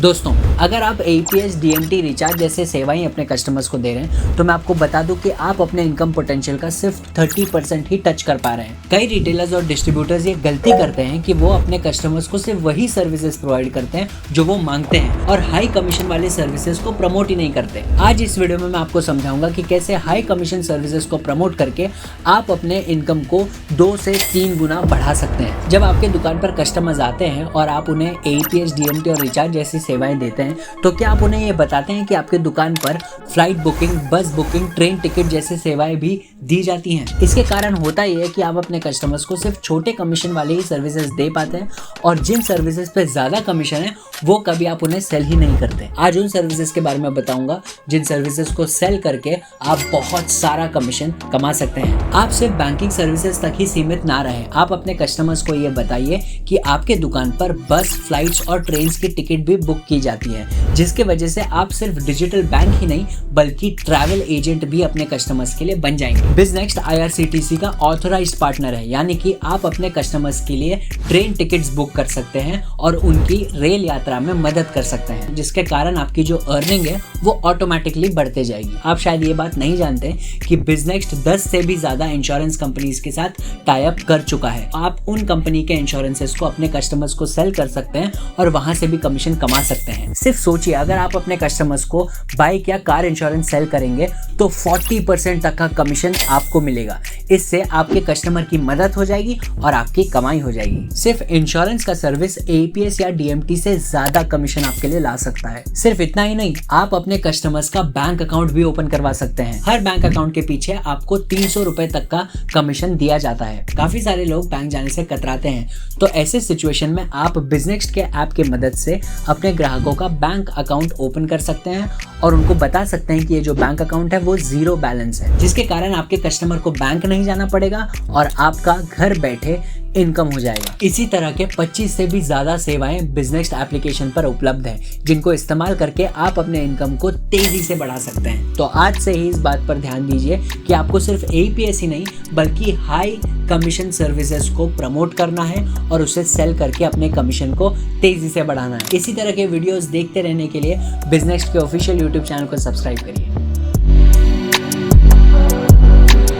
दोस्तों, अगर आप एपीएस, डीएमटी, रिचार्ज जैसे सेवाएं अपने कस्टमर्स को दे रहे हैं तो मैं आपको बता दूं कि आप अपने इनकम पोटेंशियल का सिर्फ 30% ही टच कर पा रहे हैं। कई रिटेलर्स और डिस्ट्रीब्यूटर्स ये गलती करते हैं कि वो अपने कस्टमर्स को सिर्फ वही सर्विसेज प्रोवाइड करते हैं जो वो मांगते हैं और हाई कमीशन वाले सर्विसेज को प्रमोट ही नहीं करते। आज इस वीडियो में मैं आपको समझाऊंगा कि कैसे हाई कमीशन सर्विसेज को प्रमोट करके आप अपने इनकम को 2 से 3 गुना बढ़ा सकते हैं। जब आपके दुकान पर कस्टमर्स आते हैं और आप उन्हें एपीएस, डीएमटी और रिचार्ज जैसी सेवाएं देते हैं तो क्या आप उन्हें ये बताते हैं कि आपके दुकान पर फ्लाइट बुकिंग, बस बुकिंग, ट्रेन टिकट जैसी सेवाएं भी दी जाती हैं। इसके कारण होता यह है कि आप अपने कस्टमर्स को सिर्फ छोटे कमीशन वाले ही सर्विसेज दे पाते हैं और जिन सर्विसेज पे ज्यादा कमीशन है वो कभी आप उन्हें सेल ही नहीं करते। आज उन सर्विसेज के बारे में बताऊंगा जिन सर्विसेज को सेल करके आप बहुत सारा कमीशन कमा सकते हैं। आप सिर्फ बैंकिंग सर्विसेज तक ही सीमित ना रहें। आप अपने कस्टमर्स को ये बताइए कि आपके दुकान पर बस, फ्लाइट्स और ट्रेन की टिकट भी बुक की जाती है, जिसके वजह से आप सिर्फ डिजिटल बैंक ही नहीं बल्कि ट्रैवल एजेंट भी अपने कस्टमर्स के लिए बन जाएंगे। बिजनेक्स्ट आईआरसीटीसी का ऑथराइज्ड पार्टनर है, यानी कि आप अपने कस्टमर्स के लिए ट्रेन टिकट्स बुक कर सकते हैं और उनकी रेल यात्रा में मदद कर सकते हैं, जिसके कारण आपकी जो अर्निंग है वो ऑटोमेटिकली बढ़ते जाएगी। आप शायद ये बात नहीं जानते कि बिजनेक्स्ट 10 से भी ज्यादा इंश्योरेंस कंपनीज के साथ टाई अप कर चुका है। आप उन कंपनी के इंश्योरेंसेस को अपने कस्टमर्स को सेल कर सकते हैं और वहां से भी कमीशन कमा सकते हैं। सिर्फ सोचिए, अगर आप अपने कस्टमर्स को बाइक या कार इंश्योरेंस सेल करेंगे तो 40% तक का कमीशन आपको मिलेगा। इससे आपके कस्टमर की मदद हो जाएगी और आपकी कमाई हो जाएगी। सिर्फ इंश्योरेंस का सर्विस एपीएस या डीएमटी से ज्यादा कमीशन आपके लिए ला सकता है। सिर्फ इतना ही नहीं, आप अपने कस्टमर्स का बैंक अकाउंट भी ओपन करवा सकते हैं। हर बैंक अकाउंट के पीछे आपको 300 रुपए तक का कमीशन दिया जाता है। काफी सारे लोग बैंक जाने से कतराते हैं, तो ऐसे सिचुएशन में आप बिजनेक्स्ट के ऐप की मदद से अपने ग्राहकों का बैंक अकाउंट ओपन कर सकते हैं और उनको बता सकते हैं कि ये जो बैंक अकाउंट है वो 0 बैलेंस है, जिसके कारण आपके कस्टमर को बैंक नहीं जाना पड़ेगा और आपका घर बैठे इनकम हो जाएगा। इसी तरह के 25 से भी ज्यादा सेवाएं बिजनेक्स्ट एप्लीकेशन पर उपलब्ध हैं, जिनको इस्तेमाल करके आप अपने इनकम को तेजी से बढ़ा सकते हैं। तो आज से ही इस बात पर ध्यान दीजिए कि आपको सिर्फ एपीएस ही नहीं बल्कि हाई कमीशन सर्विसेज को प्रमोट करना है और उसे सेल करके अपने कमीशन को तेजी से बढ़ाना है। इसी तरह के वीडियोस देखते रहने के लिए बिजनेक्स्ट के ऑफिशियल यूट्यूब चैनल को सब्सक्राइब करिए।